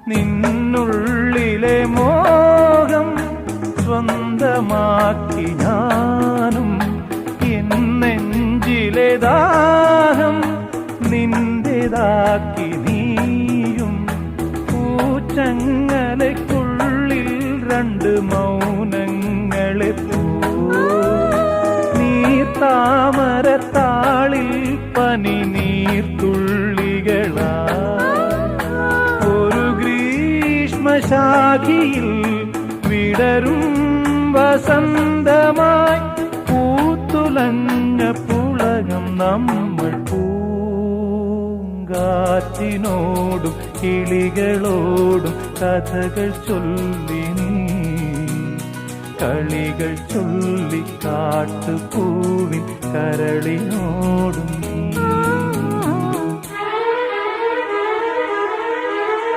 നിന്നുള്ളിലെ മോഹം സ്വന്തമാക്കി ഞാനും, എൻ നെഞ്ചിലെ ദാഹം നിന്റേതാക്കി നീയും. പൂച്ചങ്ങലയ്ക്കുള്ളിൽ രണ്ട് മൗനങ്ങളെ പോ, നീർത്താമരത്താളിൽ പനി നീർത്തുള്ളികളാ. ഒരു ഗ്രീഷ്മശാഖിയിൽ വിടരും വസന്തമായി പൂത്തുലഞ്ഞ പുളകം നമ്മൾ. പൂങ്കാറ്റിനോടും കിളികളോടും കഥകൾ ചൊല്ലി നീ, കളികൾ ചൊല്ലി കാട്ടുപൂവിൻ കരളിനോടും